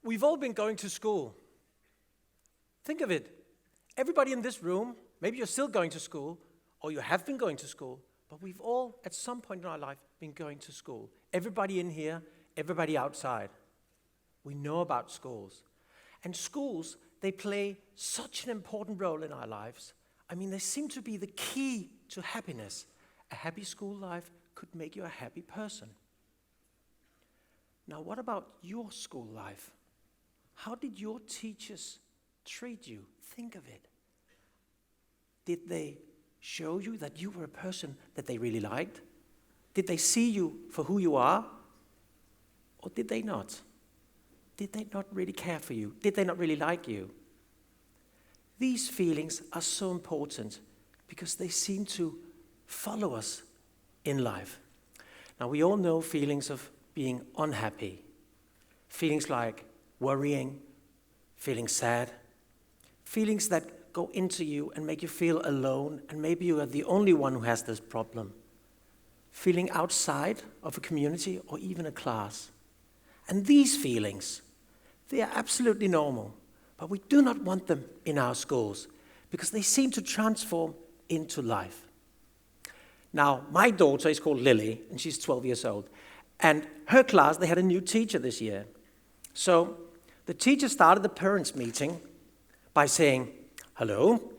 We've all been going to school. Think of it. Everybody in this room, maybe you're still going to school, or you have been going to school, but we've all, at some point in our life, been going to school. Everybody in here, everybody outside. We know about schools. And schools, they play such an important role in our lives. I mean, they seem to be the key to happiness. A happy school life could make you a happy person. Now, what about your school life? How did your teachers treat you? Think of it. Did they show you that you were a person that they really liked? Did they see you for who you are? Or did they not? Did they not really care for you? Did they not really like you? These feelings are so important because they seem to follow us in life. Now, we all know feelings of being unhappy. Feelings like worrying, feeling sad, feelings that go into you and make you feel alone, and maybe you are the only one who has this problem. Feeling outside of a community or even a class. And these feelings, they are absolutely normal, but we do not want them in our schools because they seem to transform into life. Now, my daughter is called Lily, and she's 12 years old. And her class, they had a new teacher this year. So the teacher started the parents' meeting by saying, "Hello,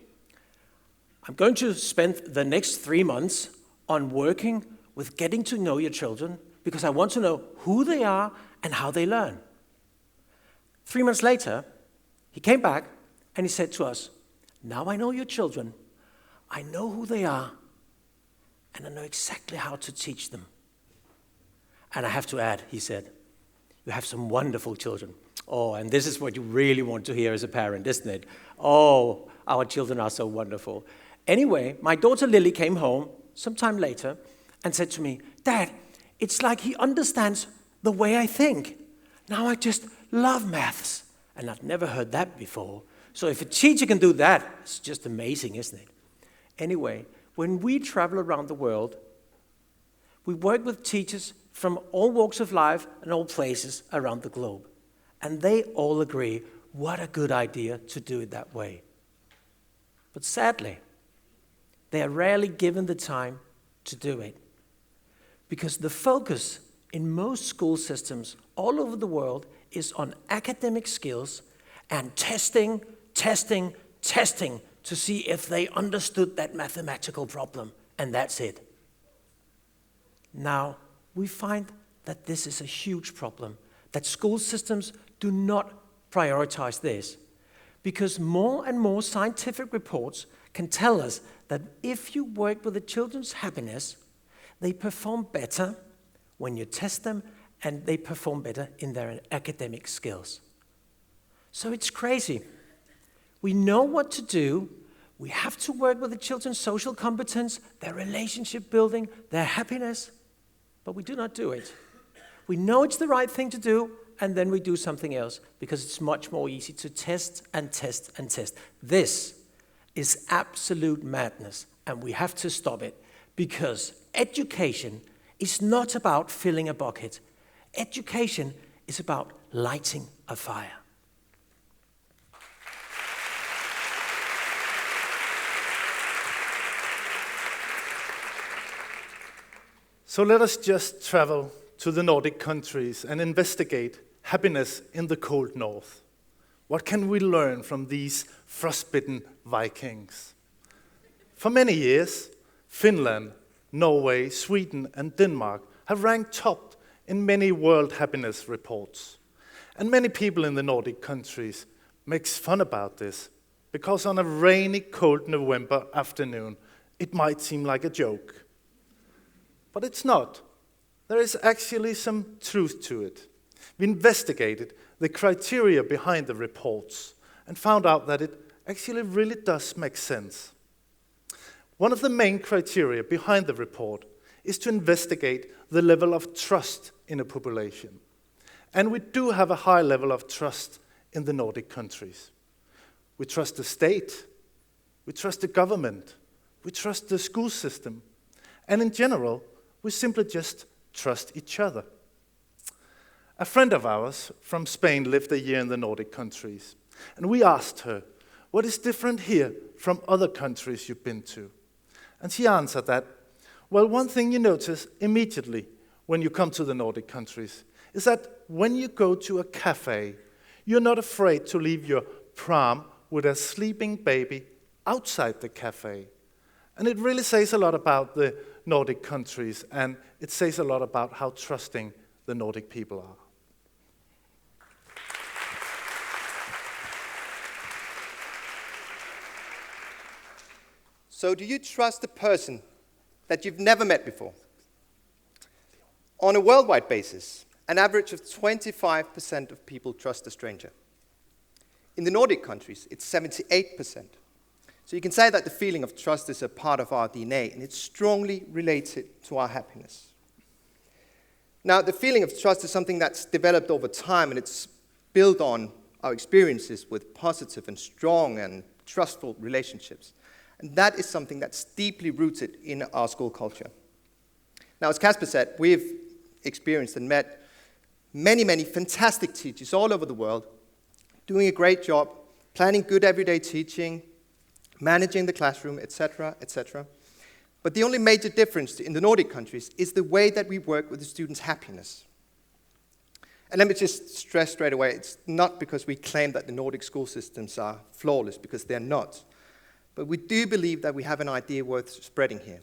I'm going to spend the next 3 months on working with getting to know your children because I want to know who they are and how they learn." 3 months later, he came back and he said to us, "Now I know your children, I know who they are, and I know exactly how to teach them." And I have to add, he said, "You have some wonderful children. Oh, and this is what you really want to hear as a parent, isn't it? Oh, our children are so wonderful." Anyway, my daughter Lily came home sometime later and said to me, "Dad, it's like he understands the way I think. Now I just love maths." And I've never heard that before. So if a teacher can do that, it's just amazing, isn't it? Anyway, when we travel around the world, we work with teachers from all walks of life and all places around the globe. And they all agree, what a good idea to do it that way. But sadly, they are rarely given the time to do it. Because the focus in most school systems all over the world is on academic skills and testing to see if they understood that mathematical problem, and that's it. Now, we find that this is a huge problem, that school systems do not prioritize this, because more and more scientific reports can tell us that if you work with the children's happiness, they perform better when you test them, and they perform better in their academic skills. So it's crazy. We know what to do. We have to work with the children's social competence, their relationship building, their happiness, but we do not do it. We know it's the right thing to do, and then we do something else because it's much more easy to test and test and test. This is absolute madness, and we have to stop it because education is not about filling a bucket. Education is about lighting a fire. So let us just travel to the Nordic countries and investigate happiness in the cold north. What can we learn from these frostbitten Vikings? For many years, Finland, Norway, Sweden, and Denmark have ranked top in many world happiness reports. And many people in the Nordic countries makes fun about this, because on a rainy, cold November afternoon, it might seem like a joke. But it's not. There is actually some truth to it. We investigated the criteria behind the reports and found out that it actually really does make sense. One of the main criteria behind the report is to investigate the level of trust in a population. And we do have a high level of trust in the Nordic countries. We trust the state, we trust the government, we trust the school system, and in general, we simply just trust each other. A friend of ours from Spain lived a year in the Nordic countries, and we asked her, what is different here from other countries you've been to? And she answered that, well, one thing you notice immediately when you come to the Nordic countries is that when you go to a cafe, you're not afraid to leave your pram with a sleeping baby outside the cafe. And it really says a lot about the Nordic countries, and it says a lot about how trusting the Nordic people are. So do you trust a person that you've never met before? On a worldwide basis, an average of 25% of people trust a stranger. In the Nordic countries, it's 78%. So you can say that the feeling of trust is a part of our DNA, and it's strongly related to our happiness. Now, the feeling of trust is something that's developed over time, and it's built on our experiences with positive and strong and trustful relationships. And that is something that's deeply rooted in our school culture. Now, as Casper said, we've experienced and met many, many fantastic teachers all over the world, doing a great job, planning good everyday teaching, managing the classroom, etc., etc. But the only major difference in the Nordic countries is the way that we work with the students' happiness. And let me just stress straight away, it's not because we claim that the Nordic school systems are flawless, because they're not. But we do believe that we have an idea worth spreading here.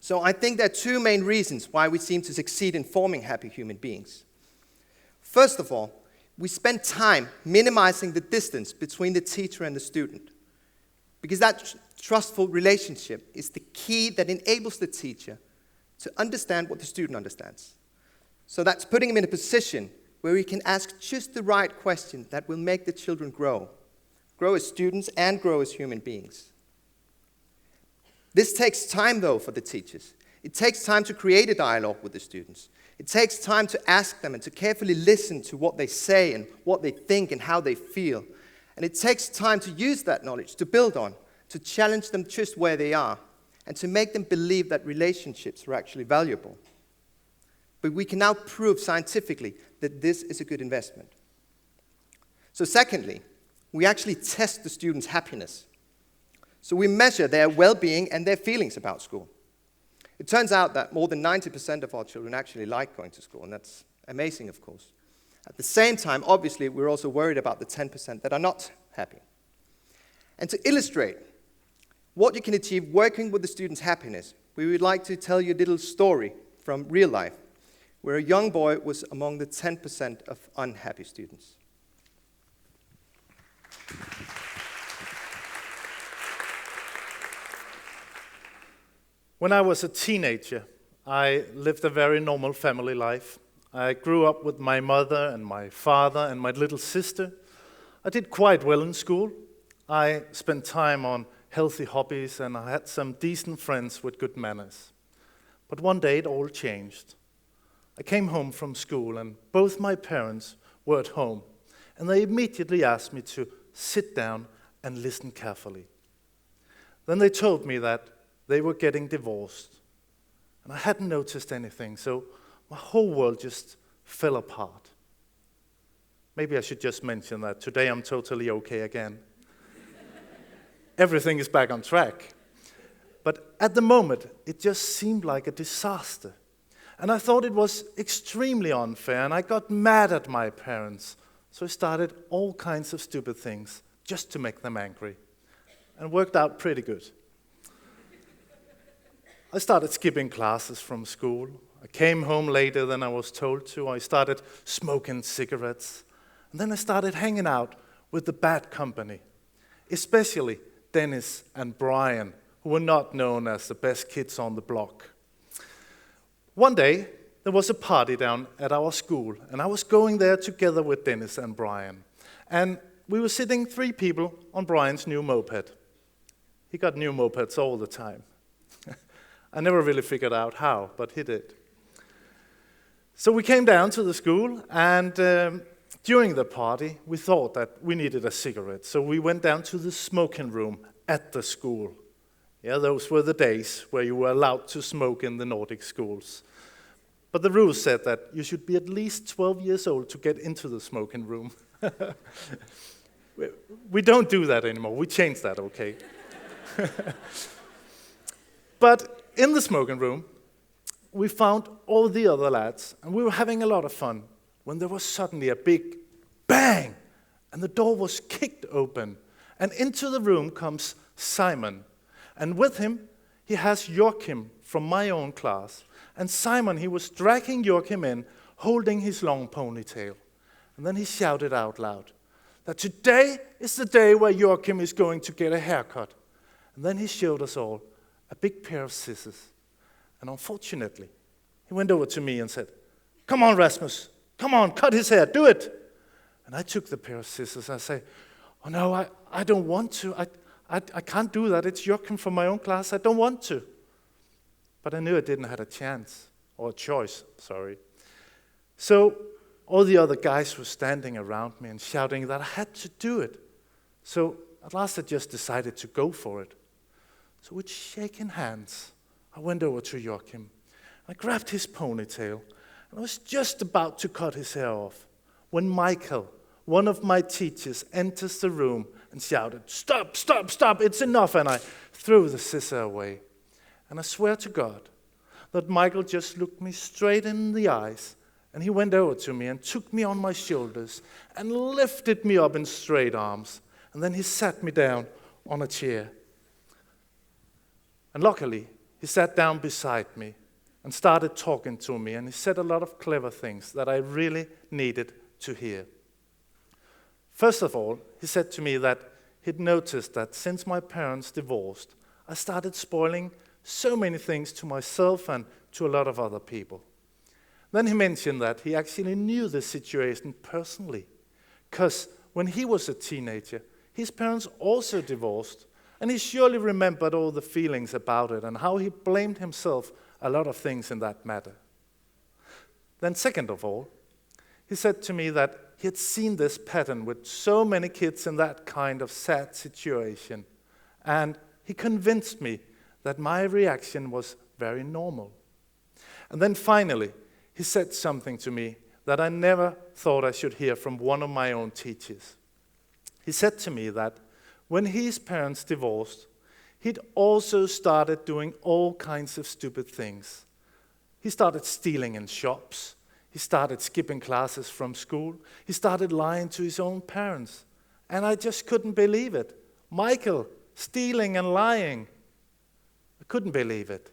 So I think there are two main reasons why we seem to succeed in forming happy human beings. First of all, we spend time minimizing the distance between the teacher and the student, because that trustful relationship is the key that enables the teacher to understand what the student understands. So that's putting him in a position where we can ask just the right question that will make the children grow as students and grow as human beings. This takes time, though, for the teachers. It takes time to create a dialogue with the students. It takes time to ask them and to carefully listen to what they say and what they think and how they feel. And it takes time to use that knowledge to build on, to challenge them just where they are, and to make them believe that relationships are actually valuable. But we can now prove scientifically that this is a good investment. So secondly, we actually test the students' happiness. So we measure their well-being and their feelings about school. It turns out that more than 90% of our children actually like going to school, and that's amazing, of course. At the same time, obviously, we're also worried about the 10% that are not happy. And to illustrate what you can achieve working with the students' happiness, we would like to tell you a little story from real life, where a young boy was among the 10% of unhappy students. When I was a teenager, I lived a very normal family life. I grew up with my mother and my father and my little sister. I did quite well in school. I spent time on healthy hobbies, and I had some decent friends with good manners. But one day it all changed. I came home from school, and both my parents were at home, and they immediately asked me to sit down and listen carefully. Then they told me that they were getting divorced, and I hadn't noticed anything, so my whole world just fell apart. Maybe I should just mention that today I'm totally okay again. Everything is back on track. But at the moment, it just seemed like a disaster. And I thought it was extremely unfair, and I got mad at my parents. So I started all kinds of stupid things just to make them angry. And it worked out pretty good. I started skipping classes from school. I came home later than I was told to. I started smoking cigarettes. And then I started hanging out with the bad company, especially Dennis and Brian, who were not known as the best kids on the block. One day, there was a party down at our school, and I was going there together with Dennis and Brian. And we were sitting 3 people on Brian's new moped. He got new mopeds all the time. I never really figured out how, but he did. So we came down to the school, and during the party, we thought that we needed a cigarette. So we went down to the smoking room at the school. Yeah, those were the days where you were allowed to smoke in the Nordic schools. but the rules said that you should be at least 12 years old to get into the smoking room. We don't do that anymore. We changed that, okay? But in the smoking room, we found all the other lads, and we were having a lot of fun when there was suddenly a big bang, and the door was kicked open, and into the room comes Simon. And with him, he has Joachim from my own class. And Simon, he was dragging Joachim in, holding his long ponytail. And then he shouted out loud that today is the day where Joachim is going to get a haircut. And then he showed us all a big pair of scissors. And unfortunately, he went over to me and said, "Come on, Rasmus, come on, cut his hair, do it." And I took the pair of scissors. I say, "Oh no, I don't want to. I can't do that. It's Joachim from my own class. I don't want to." But I knew I didn't have a chance, or a choice, sorry. So all the other guys were standing around me and shouting that I had to do it. So at last I just decided to go for it. So with shaking hands, I went over to Joachim. I grabbed his ponytail, and I was just about to cut his hair off when Michael, one of my teachers, enters the room and shouted, "Stop, stop, stop, it's enough," and I threw the scissor away. And I swear to God that Michael just looked me straight in the eyes, and he went over to me and took me on my shoulders and lifted me up in straight arms, and then he sat me down on a chair. And luckily, he sat down beside me and started talking to me, and he said a lot of clever things that I really needed to hear. First of all, he said to me that he'd noticed that since my parents divorced, I started spoiling so many things to myself and to a lot of other people. Then he mentioned that he actually knew the situation personally, because when he was a teenager, his parents also divorced, and he surely remembered all the feelings about it and how he blamed himself a lot of things in that matter. Then second of all, he said to me that he had seen this pattern with so many kids in that kind of sad situation, and he convinced me that my reaction was very normal. And then finally, he said something to me that I never thought I should hear from one of my own teachers. He said to me that when his parents divorced, he'd also started doing all kinds of stupid things. He started stealing in shops. He started skipping classes from school. He started lying to his own parents. And I just couldn't believe it. Michael, stealing and lying. I couldn't believe it.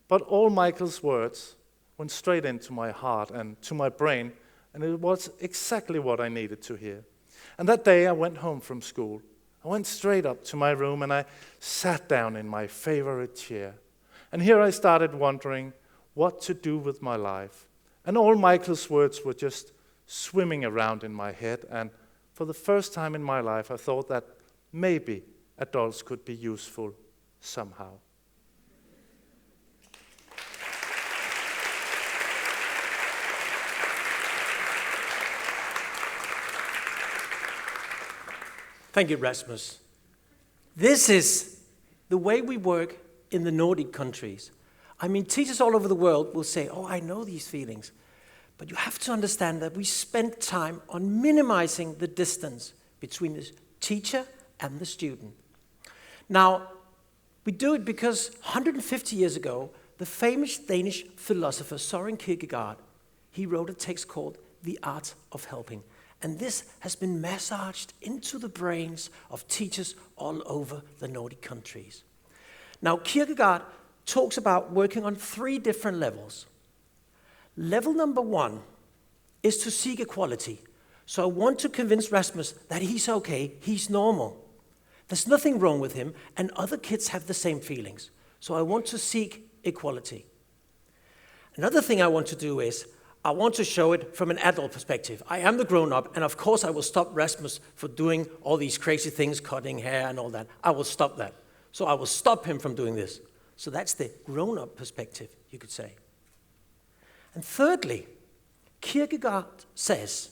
But all Michael's words went straight into my heart and to my brain, and it was exactly what I needed to hear. And that day I went home from school. I went straight up to my room and I sat down in my favorite chair. And here I started wondering what to do with my life. And all Michael's words were just swimming around in my head, and for the first time in my life I thought that maybe adults could be useful somehow. Thank you, Rasmus. This is the way we work in the Nordic countries. I mean, teachers all over the world will say, "Oh, I know these feelings." But you have to understand that we spend time on minimizing the distance between the teacher and the student. Now, we do it because 150 years ago, the famous Danish philosopher Søren Kierkegaard, he wrote a text called The Art of Helping. And this has been massaged into the brains of teachers all over the Nordic countries. Now, Kierkegaard talks about working on 3 different levels. Level number 1 is to seek equality. So I want to convince Rasmus that he's okay, he's normal. There's nothing wrong with him, and other kids have the same feelings. So I want to seek equality. Another thing I want to do is I want to show it from an adult perspective. I am the grown-up, and of course I will stop Rasmus for doing all these crazy things, cutting hair and all that. I will stop that. So I will stop him from doing this. So that's the grown-up perspective, you could say. And thirdly, Kierkegaard says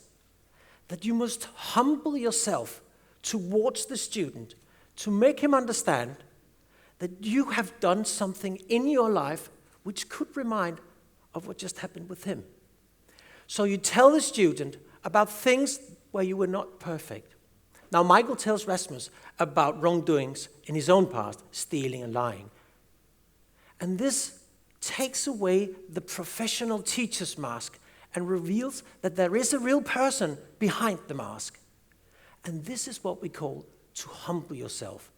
that you must humble yourself towards the student to make him understand that you have done something in your life which could remind of what just happened with him. So you tell the student about things where you were not perfect. Now, Michael tells Rasmus about wrongdoings in his own past, stealing and lying. And this takes away the professional teacher's mask and reveals that there is a real person behind the mask. And this is what we call to humble yourself.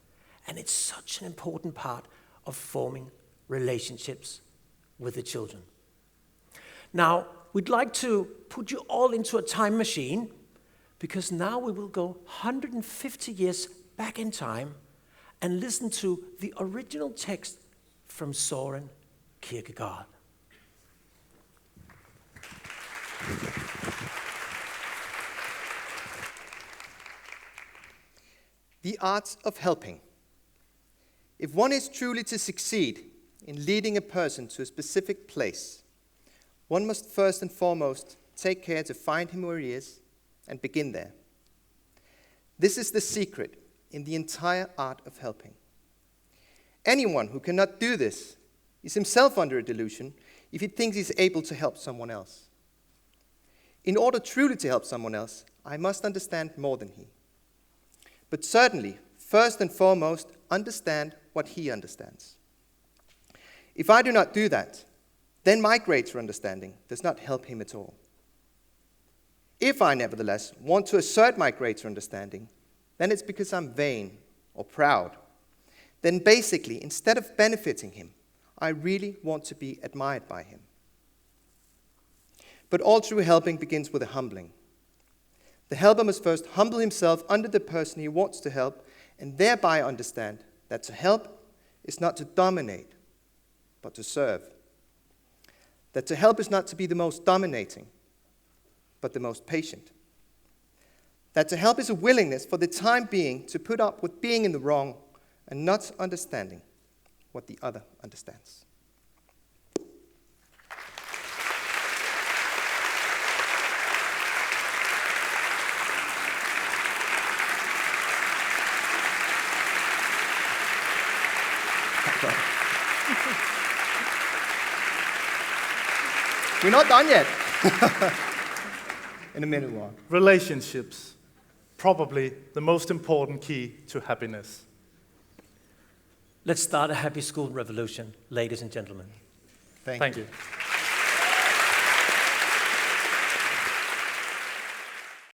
And it's such an important part of forming relationships with the children. Now, we'd like to put you all into a time machine, because now we will go 150 years back in time and listen to the original text from Søren Kierkegaard. The art of helping. If one is truly to succeed in leading a person to a specific place, one must first and foremost take care to find him where he is and begin there. This is the secret in the entire art of helping. Anyone who cannot do this is himself under a delusion if he thinks he's able to help someone else. In order truly to help someone else, I must understand more than he. But certainly, first and foremost, understand what he understands. If I do not do that, then my greater understanding does not help him at all. If I nevertheless want to assert my greater understanding, then it's because I'm vain or proud. Then basically, instead of benefiting him, I really want to be admired by him. But all true helping begins with a humbling. The helper must first humble himself under the person he wants to help, and thereby understand that to help is not to dominate, but to serve. That to help is not to be the most dominating, but the most patient. That to help is a willingness for the time being to put up with being in the wrong and not understanding what the other understands. We're not done yet. In a minute more. Relationships, probably the most important key to happiness. Let's start a happy school revolution, ladies and gentlemen. Thank you.